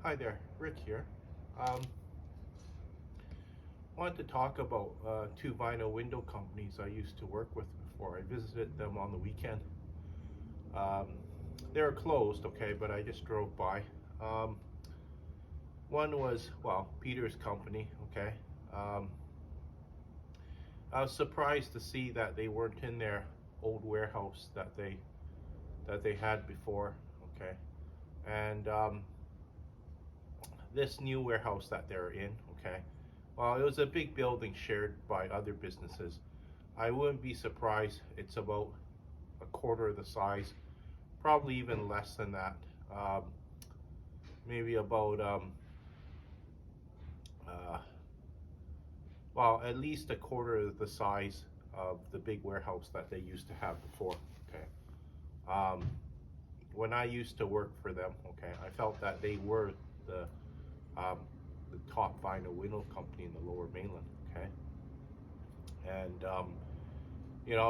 Hi there, Rick here. Um, wanted to talk about two vinyl window companies I used to work with before. I visited them on the weekend. Um, they were closed, okay, but I just drove by. Um, one was, well, Peter's company, okay. Um, I was surprised to see that they weren't in their old warehouse that they had before, okay. And this new warehouse that they're in, okay. Well, it was a big building shared by other businesses. I wouldn't be surprised. It's about a quarter of the size, probably even less than that. Um, maybe about uh, well, at least a quarter of the size of the big warehouse that they used to have before. Okay. Um, when I used to work for them, okay, I felt that they were the um, the top vinyl window company in the Lower Mainland. Okay, and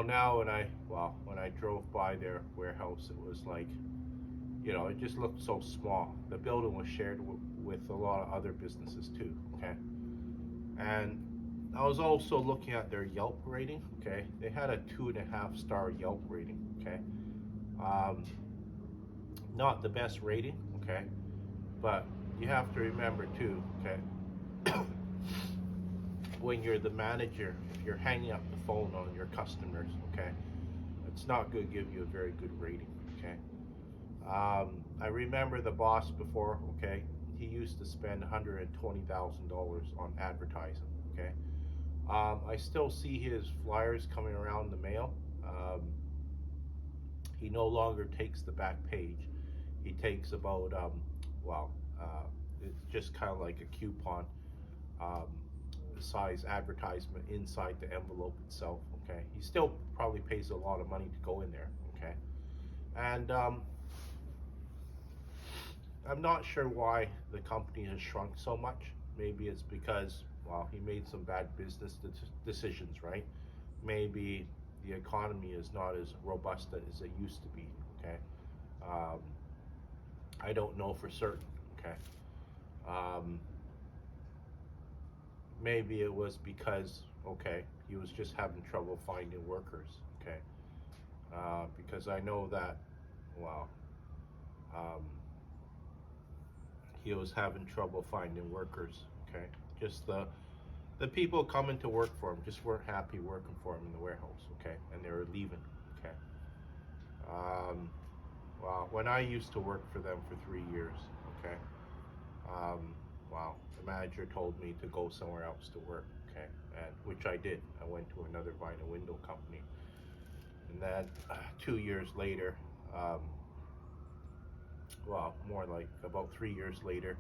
now when I drove by their warehouse, it was like, it just looked so small. The building was shared with a lot of other businesses too. Okay, and I was also looking at their Yelp rating. Okay, they had a 2.5 star Yelp rating. Okay, um, not the best rating. Okay, but you have to remember too. Okay, when you're the manager, if you're hanging up the phone on your customers, okay, it's not going to give you a very good rating. Okay. I remember the boss before, okay, he used to spend $120,000 on advertising, okay. I still see his flyers coming around the mail. Um, he no longer takes the back page. He takes about, well, uh, it's just kind of like a coupon um, size advertisement inside the envelope itself, okay. He still probably pays a lot of money to go in there, okay. And I'm not sure why the company has shrunk so much. Maybe it's because, well, he made some bad business decisions, right? Maybe the economy is not as robust as it used to be, okay? Um, I don't know for certain, okay? Um, maybe it was because, okay, he was just having trouble finding workers, okay? Because I know that, well, um, he was having trouble finding workers, okay? Just the people coming to work for him just weren't happy working for him in the warehouse, okay? And they were leaving, okay? Um, well, when I used to work for them for 3 years, okay? Um, well, the manager told me to go somewhere else to work, okay? And which I did. I went to another vinyl window company. And then 2 years later, um, well, more like about 3 years later,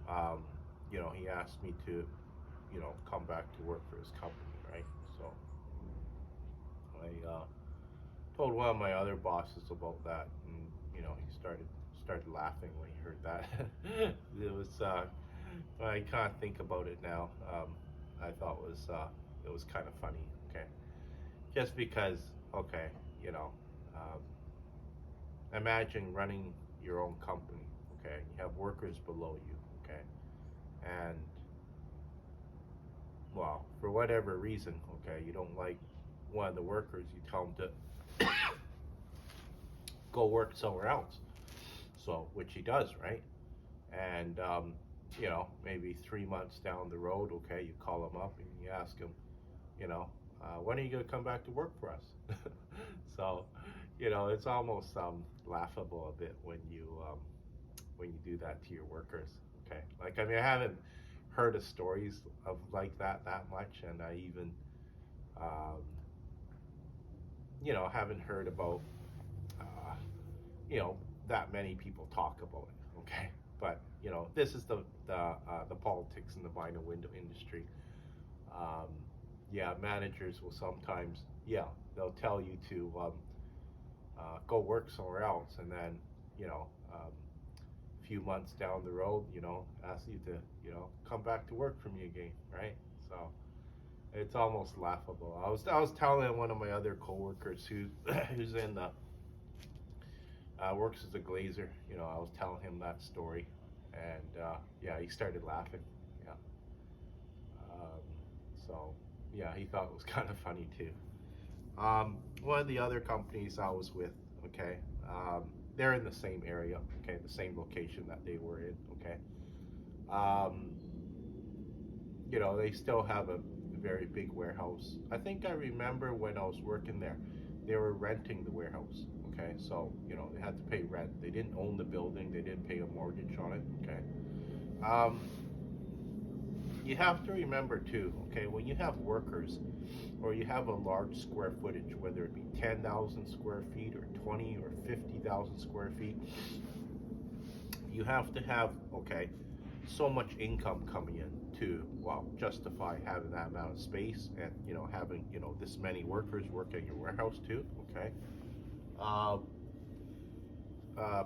um, he asked me to, come back to work for his company, right? So I told one of my other bosses about that, and he started laughing when he heard that. It was when I kind of think about it now, I thought it was kind of funny. Okay, just because, okay, you know, um, imagine running your own company. Okay, you have workers below you. Okay, and well, for whatever reason, okay, you don't like one of the workers, you tell them to go work somewhere else. So, which he does, right? And maybe 3 months down the road, okay, you call him up and you ask him, when are you going to come back to work for us? So, it's almost laughable a bit when you do that to your workers. Okay, like, I mean, I haven't heard of stories of like that much, and I even um, haven't heard about uh, you know that many people talk about it. Okay, but this is the politics in the vinyl window industry. Um, yeah, managers will sometimes, yeah, they'll tell you to go work somewhere else, and then a few months down the road, ask you to come back to work for me again, right? So it's almost laughable. I was telling one of my other coworkers who's in the works as a glazer. I was telling him that story, and Yeah, he started laughing. Yeah. Um, so, yeah, he thought it was kind of funny too. One of the other companies I was with, okay, um, they're in the same area, okay, the same location that they were in, okay. Um, they still have a very big warehouse. I think I remember when I was working there, they were renting the warehouse, okay. So, they had to pay rent. They didn't own the building, they didn't pay a mortgage on it, okay. Um, you have to remember too, okay, when you have workers or you have a large square footage, whether it be 10,000 square feet or 20 or 50,000 square feet, you have to have, okay, so much income coming in to, well, justify having that amount of space and, having, this many workers work at your warehouse too, okay? Uh,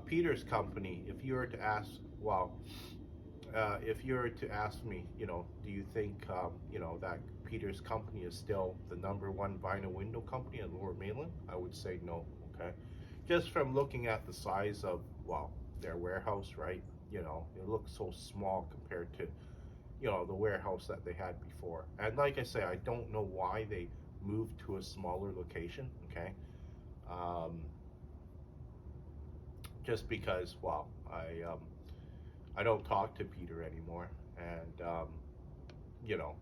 Peter's company, if you were to ask, well, if you were to ask me, do you think, that Peter's company is still the number one vinyl window company in Lower Mainland? I would say no. Okay, just from looking at the size of, well, their warehouse, right? It looks so small compared to, the warehouse that they had before. And like I say, I don't know why they moved to a smaller location. Okay, um, just because, well, I don't talk to Peter anymore, and you know,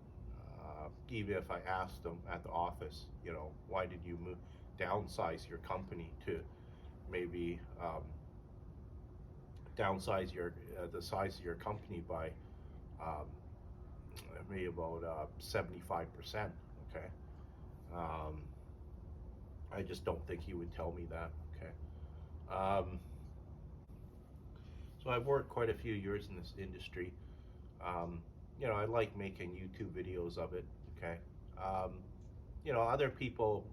even if I asked them at the office, why did you move, downsize your company to maybe downsize your the size of your company by um, maybe about 75%. Okay, um, I just don't think he would tell me that. Okay, um, so I've worked quite a few years in this industry. Um, I like making YouTube videos of it. Okay, um, other people,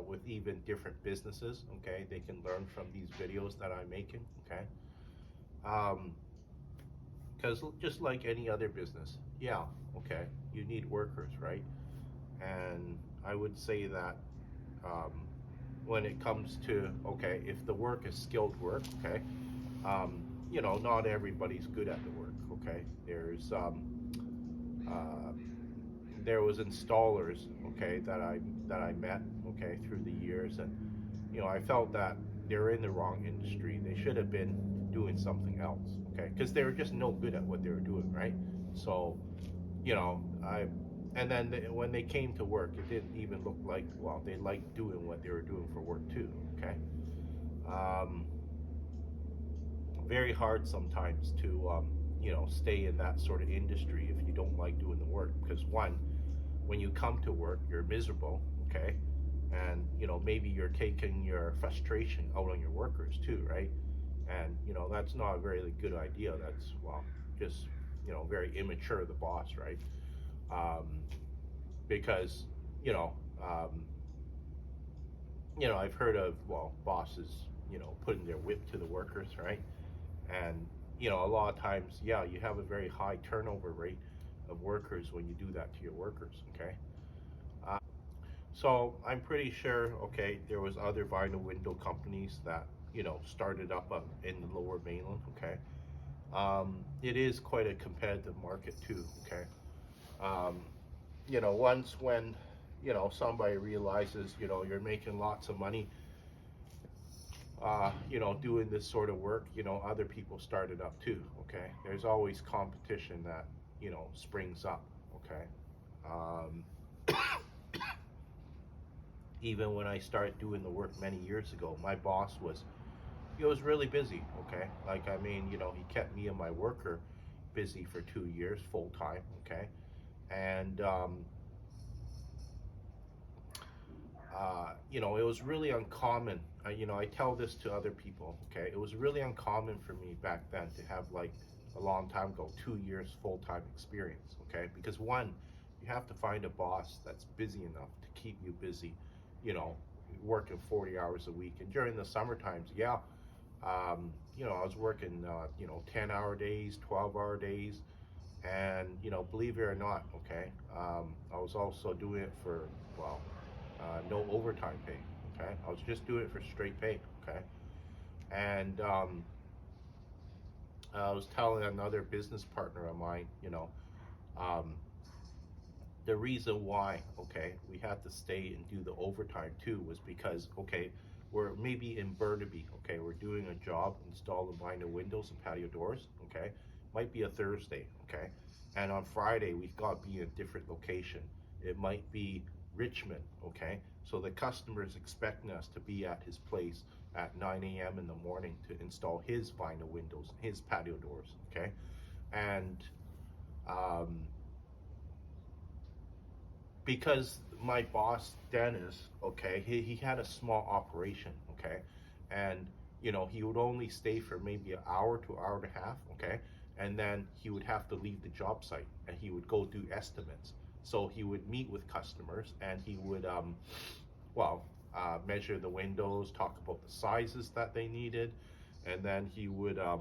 with even different businesses, okay, they can learn from these videos that I'm making, okay? Because just like any other business, yeah, okay, you need workers, right? And I would say that um, when it comes to, okay, if the work is skilled work, okay, um, not everybody's good at the work, okay? Uh, there was installers, okay, that I met, okay, through the years, and I felt that they're in the wrong industry. They should have been doing something else, okay, because they were just no good at what they were doing, right? So, I, and then when they came to work, it didn't even look like, well, they liked doing what they were doing for work too, okay. Um, Very hard sometimes to, stay in that sort of industry if you don't like doing the work, because one, when you come to work, you're miserable, okay? And, maybe you're taking your frustration out on your workers too, right? And, that's not a very good idea. That's, well, just, very immature of the boss, right? Um, because, you know, um, I've heard of, well, bosses, putting their whip to the workers, right? And, a lot of times, yeah, you have a very high turnover rate of workers when you do that to your workers, okay? So I'm pretty sure, okay, there was other vinyl window companies that, started up in the Lower Mainland, okay. It is quite a competitive market too, okay. Um, once when, somebody realizes, you're making lots of money, doing this sort of work, other people started up too, okay. There's always competition that, springs up, okay. Um, Even when I started doing the work many years ago, my boss he was really busy. Okay, like I mean, he kept me and my worker busy for 2 years full time. Okay, and it was really uncommon. I tell this to other people. Okay, it was really uncommon for me back then to have like a long time ago 2 years full time experience. Okay, because one, you have to find a boss that's busy enough to keep you busy. You know, working 40 hours a week, and during the summer times, yeah, I was working 10-hour days, 12-hour days, and believe it or not, okay, I was also doing it for, well, no overtime pay. Okay, I was just doing it for straight pay. Okay, and I was telling another business partner of mine, um, the reason why, okay, we had to stay and do the overtime too was because, okay, we're maybe in Burnaby, okay, we're doing a job installing vinyl windows and patio doors, okay, might be a Thursday, okay, and on Friday we've got to be in a different location. It might be Richmond, okay, so the customer is expecting us to be at his place at 9 a.m. in the morning to install his vinyl windows, his patio doors, okay, and um, because my boss Dennis, okay, he had a small operation, okay, and he would only stay for maybe an hour to hour and a half, okay, and then he would have to leave the job site and he would go do estimates. So he would meet with customers and he would well measure the windows, talk about the sizes that they needed, and then he would uh,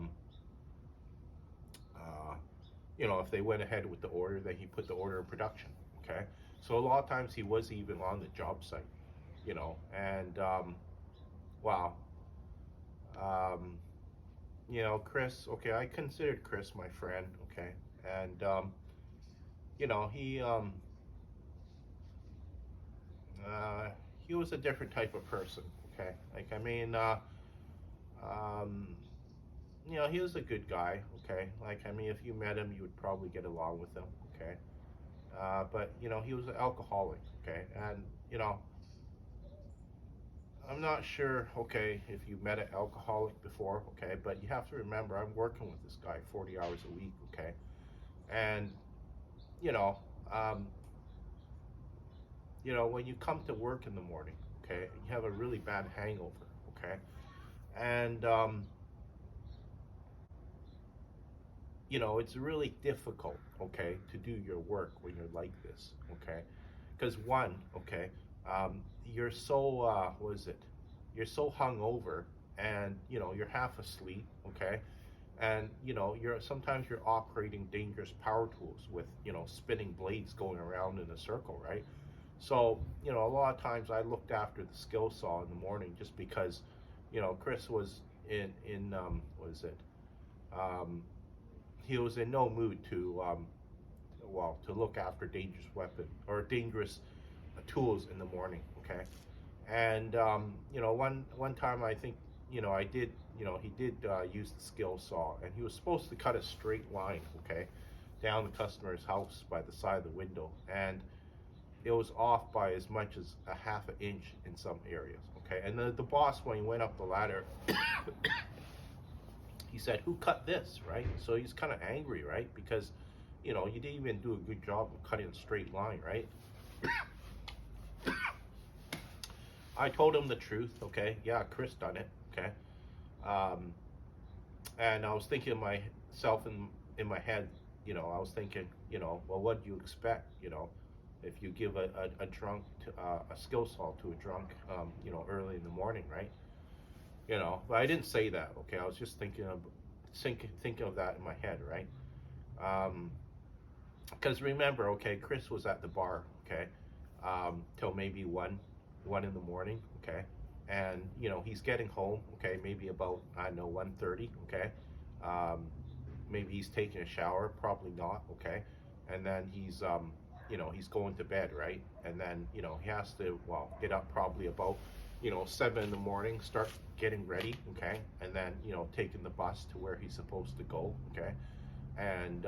if they went ahead with the order, then he put the order in production. Okay, so a lot of times he was even on the job site, and wow, um, Chris. Okay, I considered Chris my friend. Okay, and he uh, he was a different type of person. Okay, like I mean, um, he was a good guy. Okay, like I mean, if you met him, you would probably get along with him. Okay, but he was an alcoholic. Okay, and you know, I'm not sure. Okay, if you met an alcoholic before. Okay, but you have to remember, I'm working with this guy 40 hours a week. Okay, and you know, um, when you come to work in the morning. Okay, you have a really bad hangover. Okay, and it's really difficult. Okay, to do your work when you're like this. Okay, because one, okay, you're so what is it? You're so hungover, and you're half asleep. Okay, and you're sometimes you're operating dangerous power tools with spinning blades going around in a circle, right? So a lot of times I looked after the skill saw in the morning just because Chris was in what is it? Um, he was in no mood to to look after dangerous weapon or dangerous tools in the morning. Okay, and one time I think I did he did use the skill saw, and he was supposed to cut a straight line, okay, down the customer's house by the side of the window, and it was off by as much as a half an inch in some areas. Okay, and the boss, when he went up the ladder, he said, "Who cut this?" Right? So he's kind of angry, right? Because you didn't even do a good job of cutting a straight line, right? I told him the truth. Okay, yeah, Chris done it. Okay, um, and I was thinking of myself in my head. I was thinking, well, what do you expect? If you give a drunk a skill saw to a drunk, early in the morning, right? But I didn't say that. Okay, I was just thinking of that in my head, right? Um, because remember, okay, Chris was at the bar, okay, till maybe one in the morning, okay, and he's getting home, okay, maybe about I don't know 1:30, okay, um, maybe he's taking a shower, probably not, okay, and then he's going to bed, right, and then he has to get up probably about 7 in the morning, start getting ready, okay, and then taking the bus to where he's supposed to go, okay, and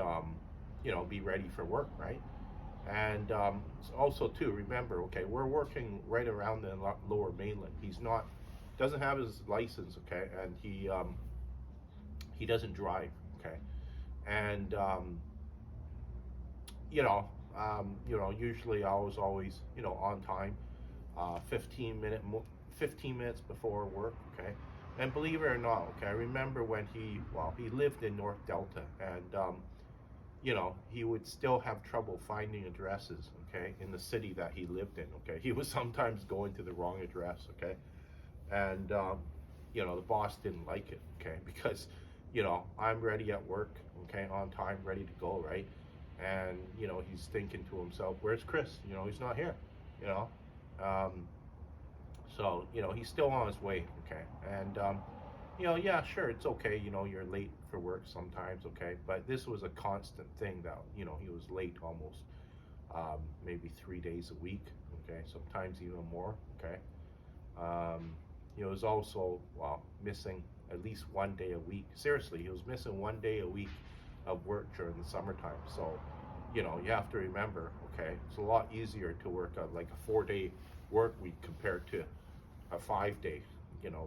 be ready for work, right? And also too, remember, okay, we're working right around the Lower Mainland. He's not doesn't have his license, okay, and he doesn't drive, okay, and you know, usually I was always on time, 15 minutes before work, okay. And believe it or not, okay, I remember when he lived in North Delta, and he would still have trouble finding addresses, okay, in the city that he lived in, okay. He was sometimes going to the wrong address, okay, and the boss didn't like it, okay, because I'm ready at work, okay, on time, ready to go, right, and he's thinking to himself, where's Chris? He's not here, you know, um, so he's still on his way, okay, and Yeah, sure, it's okay. You're late for work sometimes, okay. But this was a constant thing that, he was late almost maybe 3 days a week, okay, sometimes even more, okay. Um, he was also, well, missing at least one day a week. Seriously, he was missing one day a week of work during the summertime. So, you have to remember, okay, it's a lot easier to work on like a 4 day work week compared to a 5 day,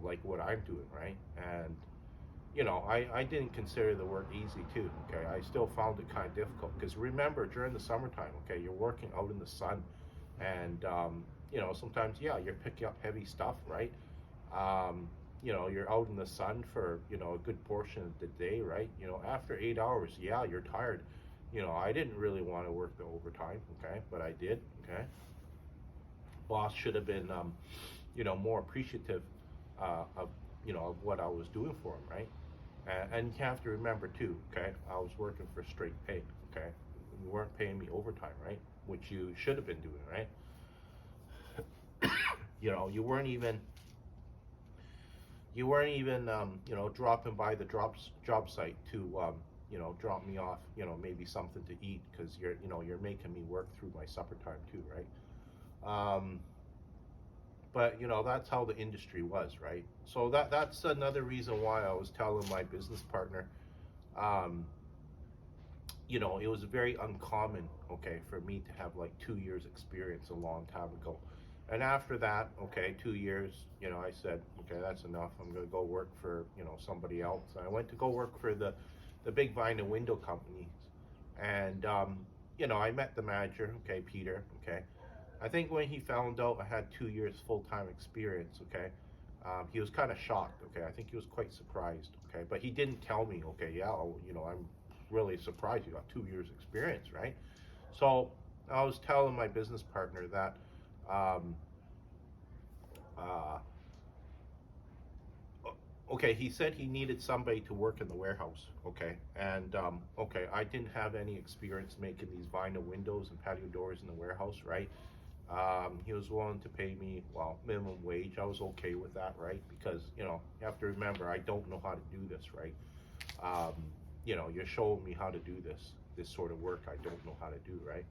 like what I'm doing, right? And I didn't consider the work easy too. Okay, I still found it kind of difficult because remember during the summertime, okay, you're working out in the sun, and sometimes you're picking up heavy stuff, right? Um, you're out in the sun for a good portion of the day, right? After 8 hours, you're tired. I didn't really want to work the overtime, okay, but I did, okay. Boss should have been, more appreciative of of what I was doing for him, right? And you have to remember too, okay, I was working for straight pay, okay. You weren't paying me overtime, right? Which you should have been doing, right? You weren't even dropping by the job site to drop me off, maybe something to eat because you're making me work through my supper time too, right? Um, but that's how the industry was, right? So that's another reason why I was telling my business partner, um, it was very uncommon, okay, for me to have like 2 years experience a long time ago. And after that, okay, 2 years, I said, okay, that's enough. I'm gonna go work for, somebody else. And I went to go work for the big vinyl window companies. And I met the manager, okay, Peter, okay. I think when he found out I had 2 years full-time experience, okay, he was kind of shocked, okay. I think he was quite surprised, okay. But he didn't tell me, okay, yeah, I'm really surprised you got 2 years experience, right? So I was telling my business partner that, um, uh, okay, he said he needed somebody to work in the warehouse, okay, and okay, I didn't have any experience making these vinyl windows and patio doors in the warehouse, right? He was willing to pay me, well, minimum wage. I was okay with that, right? Because you have to remember, I don't know how to do this, right? Um, you're showing me how to do this sort of work I don't know how to do, right?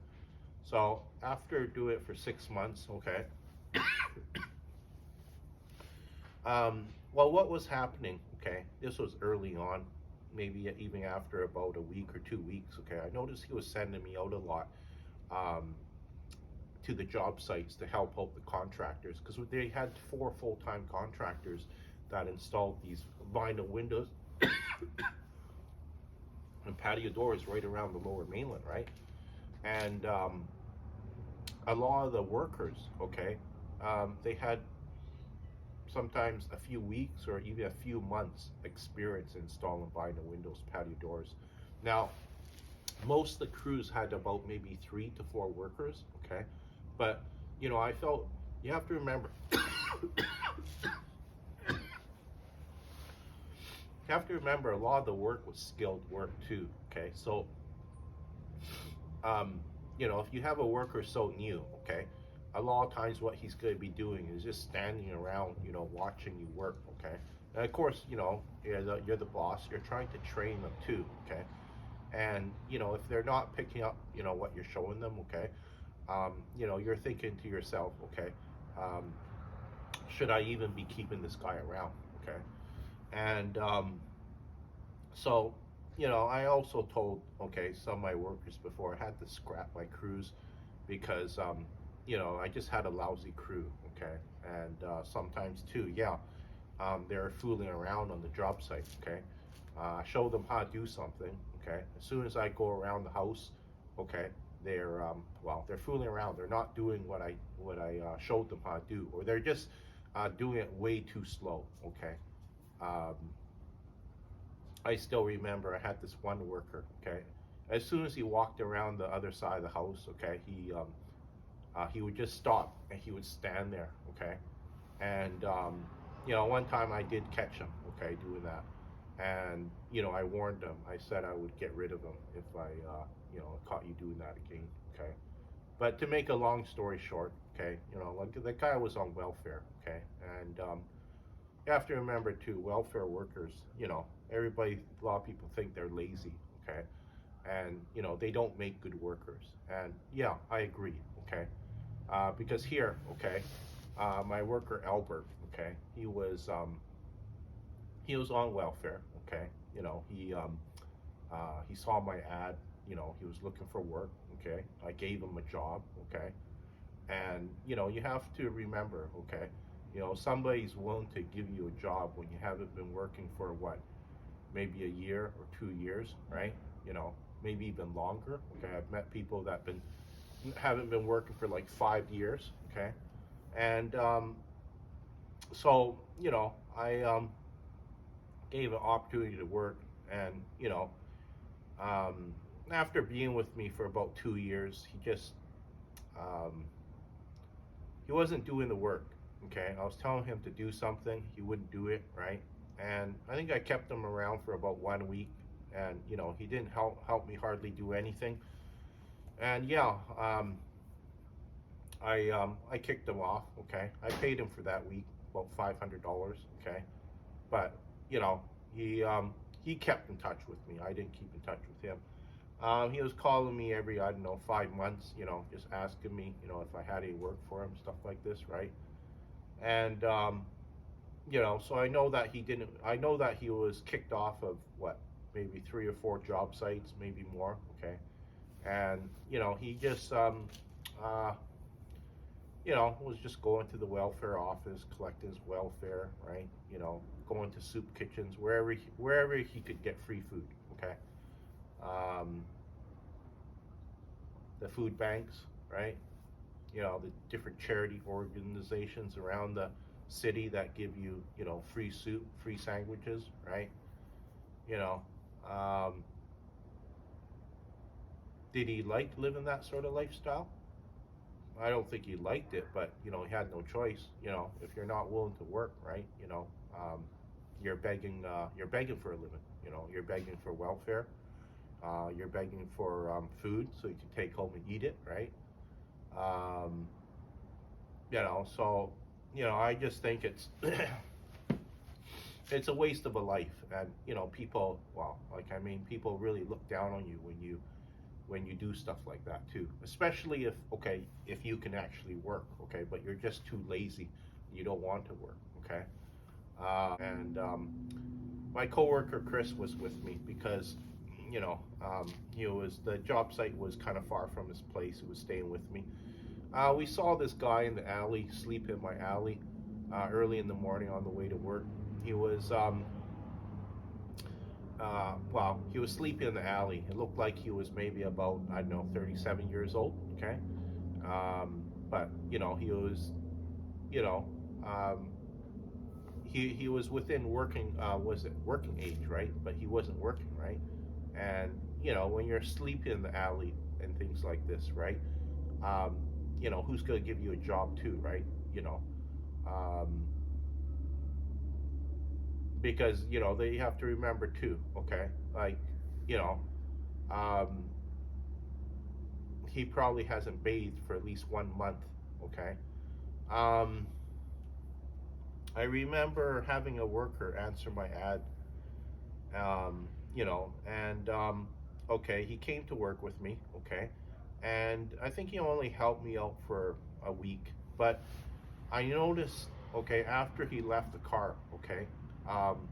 So after do it for 6 months, okay. Well, what was happening? Okay, this was early on, maybe even after about a week or 2 weeks. Okay, I noticed he was sending me out a lot um, to the job sites to help out the contractors because they had 4 full-time contractors that installed these vinyl windows and patio doors right around the lower mainland, right? And a lot of the workers, okay, they had sometimes a few weeks or even a few months experience installing vinyl windows, patio doors. Now, most of the crews had about maybe 3 to 4 workers, okay, but I felt you have to remember you have to remember a lot of the work was skilled work too, okay. So um, if you have a worker so new, okay, a lot of times what he's going to be doing is just standing around, watching you work, okay. And of course, you're the boss. You're trying to train them too, okay. And if they're not picking up, what you're showing them, okay, you're thinking to yourself, okay, um, should I even be keeping this guy around, okay? And so, I also told, okay, some of my workers before I had to scrap my crews because, I just had a lousy crew, okay? And sometimes too, they're fooling around on the job site, okay? Show them how to do something, okay? As soon as I go around the house, okay, they're fooling around. They're not doing what I showed them how to do, or they're just doing it way too slow, okay? Um, I still remember I had this one worker, okay. As soon as he walked around the other side of the house, okay, he would just stop and he would stand there, okay. And one time I did catch him, okay, doing that, and I warned him. I said I would get rid of him if I caught you doing that again, okay. But to make a long story short, okay, like the guy was on welfare, okay, and You have to remember too, welfare workers, everybody, a lot of people think they're lazy, okay? And, they don't make good workers. And yeah, I agree, okay? Because here, okay, my worker Albert, okay, he was on welfare, okay? He saw my ad, he was looking for work, okay? I gave him a job, okay? And you have to remember, okay, somebody's willing to give you a job when you haven't been working for what, maybe a year or 2 years, right? You know, maybe even longer. Okay, I've met people that haven't been working for like 5 years. Okay, and so I gave an opportunity to work, and um, after being with me for about 2 years, um, he wasn't doing the work. Okay, I was telling him to do something, he wouldn't do it, right? And I think I kept him around for about 1 week, and he didn't help me hardly do anything. And yeah, I kicked him off. Okay, I paid him for that week about $500. Okay, but you know he kept in touch with me. I didn't keep in touch with him. He was calling me every, I don't know, 5 months, just asking me, if I had any work for him, stuff like this, right? And, so I know that he was kicked off of what, maybe 3 or 4 job sites, maybe more, okay? And, he just, uh, was just going to the welfare office, collecting his welfare, right? Going to soup kitchens, wherever he could get free food, okay? Um, the food banks, right? The different charity organizations around the city that give you, free soup, free sandwiches, right? You know, um, did he like living that sort of lifestyle? I don't think he liked it, but he had no choice. If you're not willing to work, right? You're begging for a living. You're begging for welfare. You're begging for food so you can take home and eat it, right? Um, so I just think it's it's a waste of a life, and people, well, like, I mean, people really look down on you when you do stuff like that too, especially if you can actually work, okay, but you're just too lazy, you don't want to work, okay. And my coworker Chris was with me because he was the job site was kind of far from his place. He was staying with me. We saw this guy in the alley sleep in my alley early in the morning on the way to work. He was well, he was sleeping in the alley. It looked like he was maybe about, I don't know, 37 years old. Okay, but he was, you know, um, he was within working, was it working age, right? But he wasn't working, right? And when you're sleeping in the alley and things like this, right? Um, who's going to give you a job too, right? Um, because they have to remember too, okay? Like, you know, um, he probably hasn't bathed for at least 1 month, okay? Um, I remember having a worker answer my ad, and okay, he came to work with me, okay, and I think he only helped me out for a week, but I noticed, okay, after he left the car, okay, um,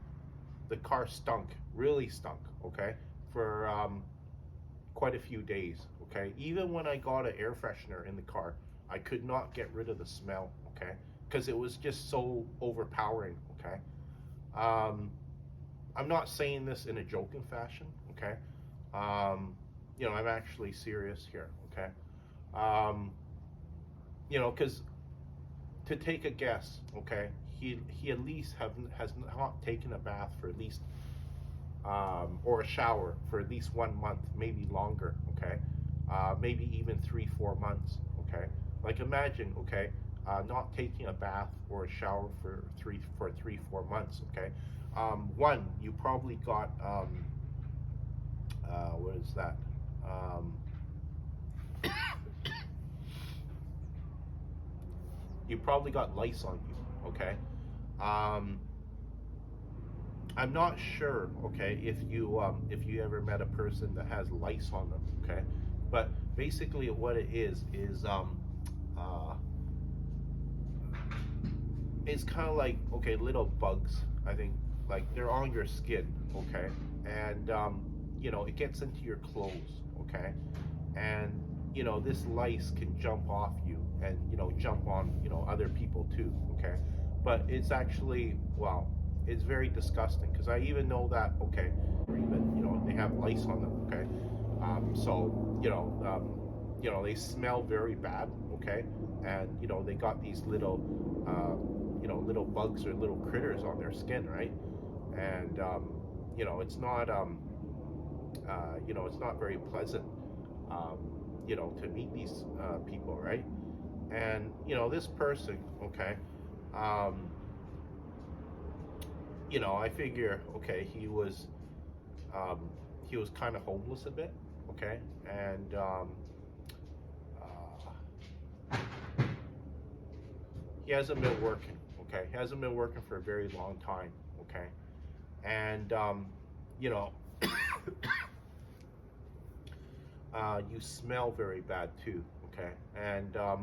the car stunk, really stunk, okay, for quite a few days, okay. Even when I got an air freshener in the car, I could not get rid of the smell, okay, because it was just so overpowering, okay. Um, I'm not saying this in a joking fashion, okay. Um, I'm actually serious here, okay. Um, because to take a guess, okay, he at least has not taken a bath for at least or a shower for at least 1 month, maybe longer, okay, maybe even 3 4 months, okay. Like, imagine, okay, not taking a bath or a shower for 3 4 months, okay. One, you probably got what is that? Um, you probably got lice on you, okay. Um, I'm not sure, okay, if you ever met a person that has lice on them, okay, but basically what it is uh, it's kind of like, okay, little bugs. I think like they're on your skin, okay, and it gets into your clothes, okay, and this lice can jump off you and jump on other people too, okay, but it's actually, well, it's very disgusting because I even know that, okay, or even they have lice on them, okay, so they smell very bad, okay, and they got these little little bugs or little critters on their skin, right, and it's not it's not very pleasant, um, to meet these people, right? And this person, okay, um, I figure, okay, um, he was kind of homeless a bit, okay, and uh, he hasn't been working, okay, he hasn't been working for a very long time, okay, and you know, you smell very bad too, okay, and I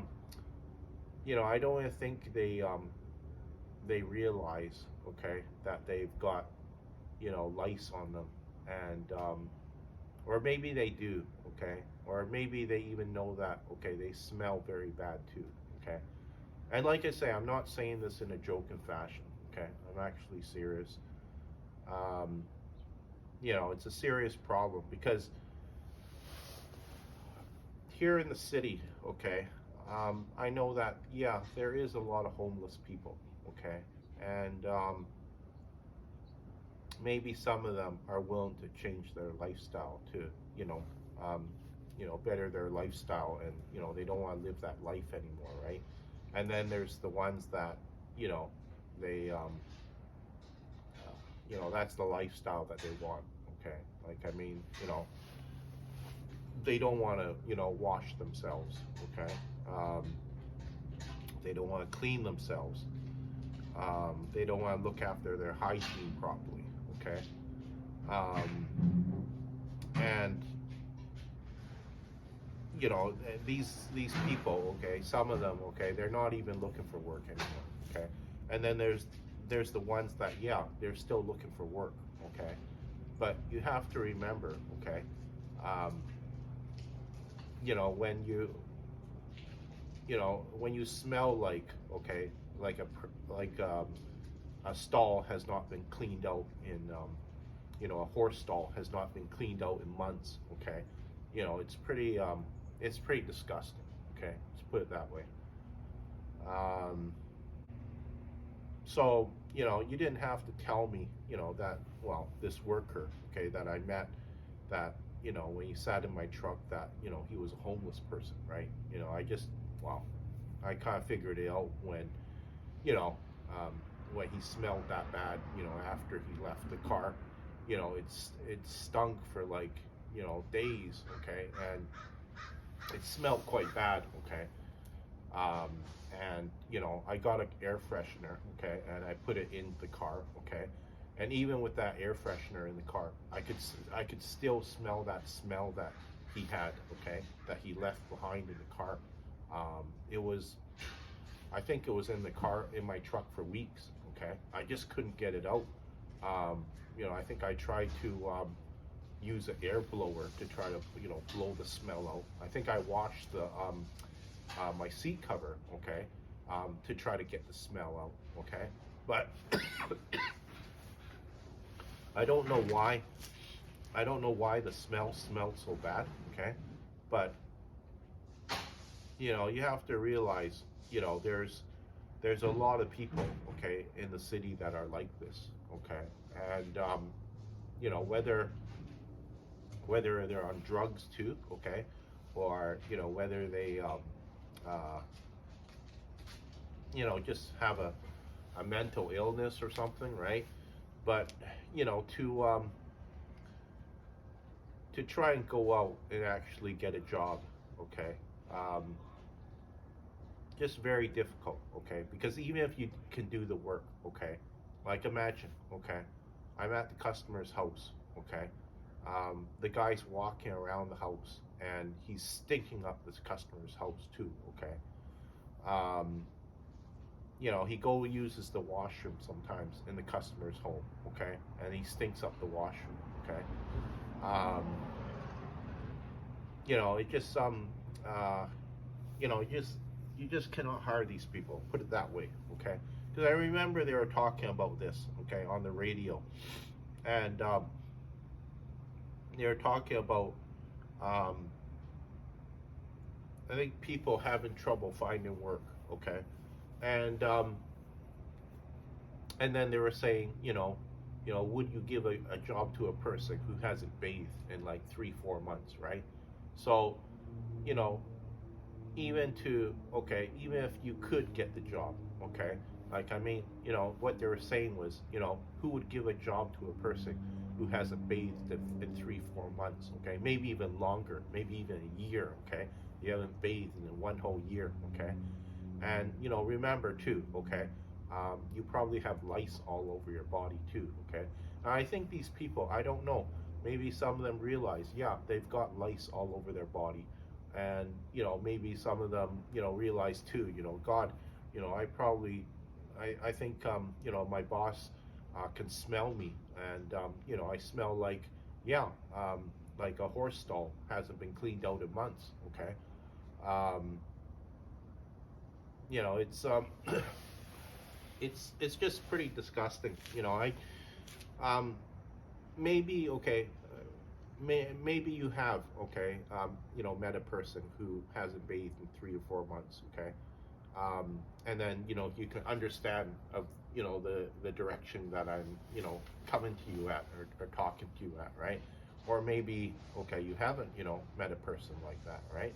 don't even think they realize, okay, that they've got lice on them, and or maybe they do, okay, or maybe they even know that, okay, they smell very bad too, okay, and like I say, I'm not saying this in a joking fashion, okay, I'm actually serious. um, it's a serious problem because here in the city, okay, I know that, yeah, there is a lot of homeless people, okay, and maybe some of them are willing to change their lifestyle to, you know, um, better their lifestyle, and they don't want to live that life anymore, right? And then there's the ones that, you know, they, that's the lifestyle that they want, okay? Like, I mean, they don't want to, wash themselves, okay? Um, they don't want to clean themselves. They don't want to look after their hygiene properly, okay? Um, and these people, okay, some of them, okay, they're not even looking for work anymore, okay? And then there's the ones that, yeah, they're still looking for work, okay? But you have to remember, okay, um, when when you smell like, okay, like a stall has not been cleaned out in, a horse stall has not been cleaned out in months, okay, it's pretty disgusting, okay, let's put it that way. um, so you didn't have to tell me, that, well, this worker, okay, that I met, that when he sat in my truck, that he was a homeless person, right? I just, well, I kind of figured it out when you know um, when he smelled that bad, after he left the car. It stunk for like days, okay, and it smelled quite bad, okay. um, and I got an air freshener, okay, and I put it in the car, okay, and even with that air freshener in the car, I could still smell that smell that he had, okay, that he left behind in the car. It was, I think it was in the car, in my truck for weeks, okay. I just couldn't get it out. I think I tried to use an air blower to try to blow the smell out. I think I washed the my seat cover, okay, to try to get the smell out, okay. But I don't know why. I don't know why the smell smelled so bad, okay. But you have to realize, there's a lot of people, okay, in the city that are like this, okay, and whether they're on drugs too, okay, or whether they uh, just have a mental illness or something, right? But to try and go out and actually get a job, okay, um, just very difficult, okay, because even if you can do the work, okay, like imagine, okay, I'm at the customer's house, okay? The guy's walking around the house and he's stinking up this customer's house too, okay? Um, he uses the washroom sometimes in the customer's home, okay? And he stinks up the washroom, okay? Um, it just uh, you know, you just cannot hire these people. Put it that way, okay? Because I remember they were talking about this, okay, on the radio, and they were talking about um, I think people having trouble finding work, okay, and and then they were saying, would you give a job to a person who hasn't bathed in like 3 4 months, right? So, you know, even if you could get the job, okay, like I mean, what they were saying was, who would give a job to a person who hasn't bathed in 3 4 months, okay, maybe even longer, maybe even a year, okay, you haven't bathed in 1 whole year, okay, and remember too, okay, you probably have lice all over your body too, okay. And I think these people, I don't know, maybe some of them realize, yeah, they've got lice all over their body, and maybe some of them realize too, God, I probably, I think my boss can smell me, and I smell like, yeah, like a horse stall hasn't been cleaned out in months, okay. um, it's it's just pretty disgusting. I um maybe okay, maybe you have, okay, met a person who hasn't bathed in 3 or 4 months, okay, and then you can understand of the direction that I'm coming to you at, or talking to you at, right? Or maybe, okay, you haven't met a person like that, right?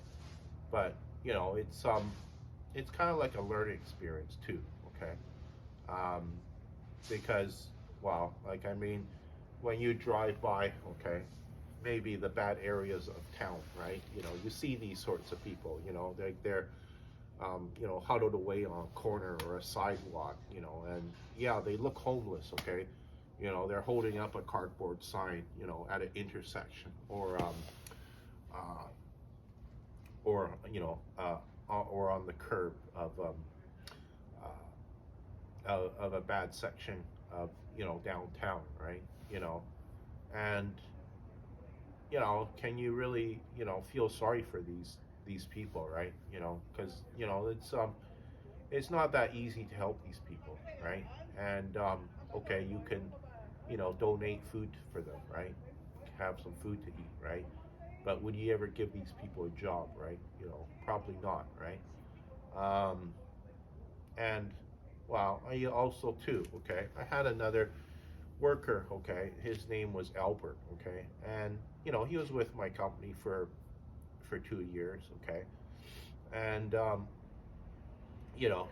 But it's kind of like a learning experience too, okay, um, because, well, like I mean, when you drive by, okay, maybe the bad areas of town, right? You see these sorts of people. They're huddled away on a corner or a sidewalk. And yeah, they look homeless. Okay, they're holding up a cardboard sign. At an intersection, uh, or on the curb of a bad section of downtown, right? And can you really feel sorry for these people, right? Because it's not that easy to help these people, right? And okay, you can donate food for them, right? Have some food to eat, right? But would you ever give these people a job, right? Probably not, right? um, and well, I also too, okay, I had another worker, okay, his name was Albert, okay, and he was with my company for 2 years, okay, and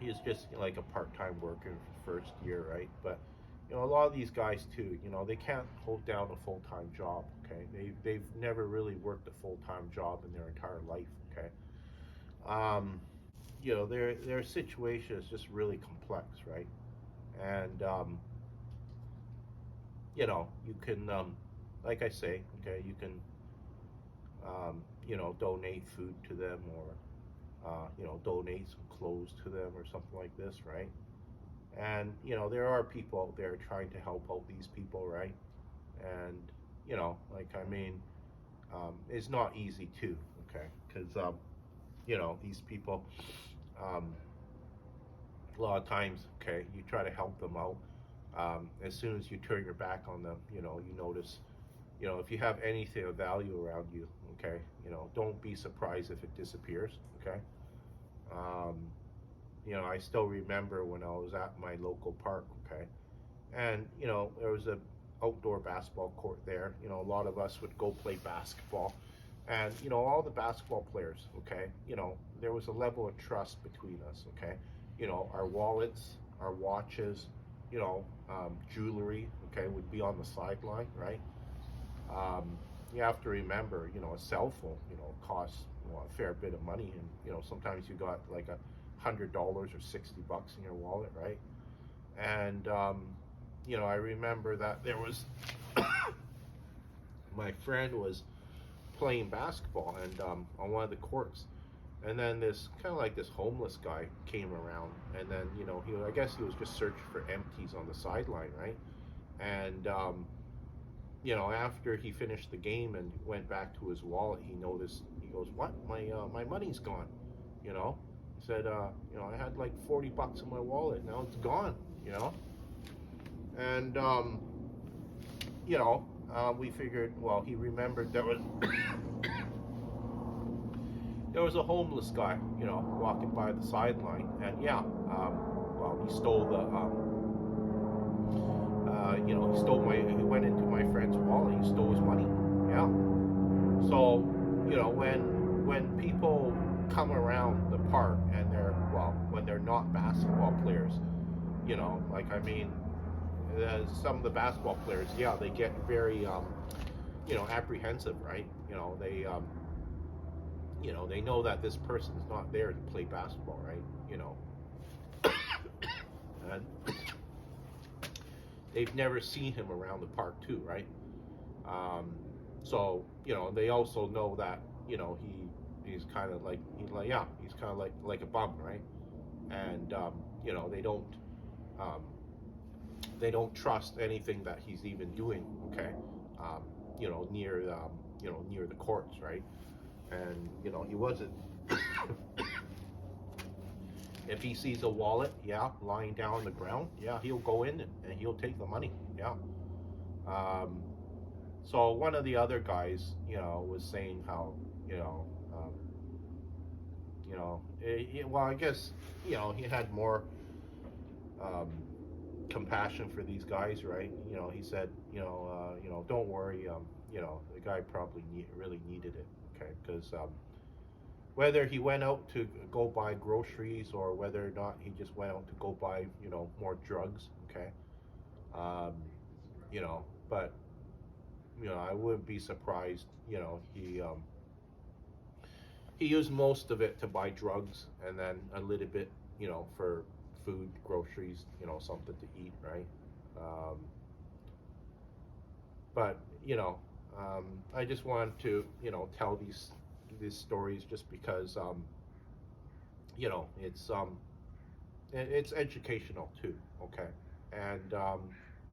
he's just like a part-time worker for the first year, right? But a lot of these guys too, they can't hold down a full-time job, okay, they've never really worked a full-time job in their entire life, okay. um, their situation is just really complex, right? And you can, like I say, okay, you can, donate food to them, or donate some clothes to them or something like this, right? And there are people out there trying to help out these people, right? And like I mean, it's not easy too, okay, because these people, um, a lot of times, okay, you try to help them out. As soon as you turn your back on them, you notice, if you have anything of value around you, okay, don't be surprised if it disappears, okay. Um, I still remember when I was at my local park, okay, and there was a outdoor basketball court there. A lot of us would go play basketball, and all the basketball players, okay, there was a level of trust between us, okay. Our wallets, our watches, jewelry, okay, would be on the sideline, right? um, you have to remember, a cell phone, costs a fair bit of money, and sometimes you got like $100 or $60 in your wallet, right? And you know, I remember that there was my friend was playing basketball and on one of the courts, and then this kind of like this homeless guy came around, and then you know I guess he was just searching for empties on the sideline, right? And you know, after he finished the game and went back to his wallet, he noticed, he goes, "What? My money's gone." You know, he said, "You know, I had like $40 in my wallet. Now it's gone." You know, and you know, we figured, well, he remembered there was a homeless guy, you know, walking by the sideline, and yeah, well, he stole the you know, he went into my friend's wallet. He stole his money. Yeah. So, you know, when people come around the park and they're, well, when they're not basketball players, you know, like, I mean, some of the basketball players, yeah, they get very, you know, apprehensive, right? You know, they know that this person is not there to play basketball, right? You know, and they've never seen him around the park too, right? Um, so you know, they also know that, you know, he's kind of like, yeah, he's kind of like a bum, right? And you know, um, they don't trust anything that he's even doing. Okay, um, you know, near the courts, right? And you know, he wasn't. If he sees a wallet, yeah, lying down on the ground, yeah, he'll go in and he'll take the money. Yeah. Um, so one of the other guys, you know, was saying how, you know, well, I guess, you know, he had more um, compassion for these guys, right? You know, he said, you know, don't worry, you know, the guy probably really needed it, okay, because whether he went out to go buy groceries or whether or not he just went out to go buy, you know, more drugs, okay, um, you know, but you know, I wouldn't be surprised, you know, he used most of it to buy drugs and then a little bit, you know, for food, groceries, you know, something to eat, right? Um, but you know, I just wanted to, you know, tell these stories just because, you know, it's educational too, okay, and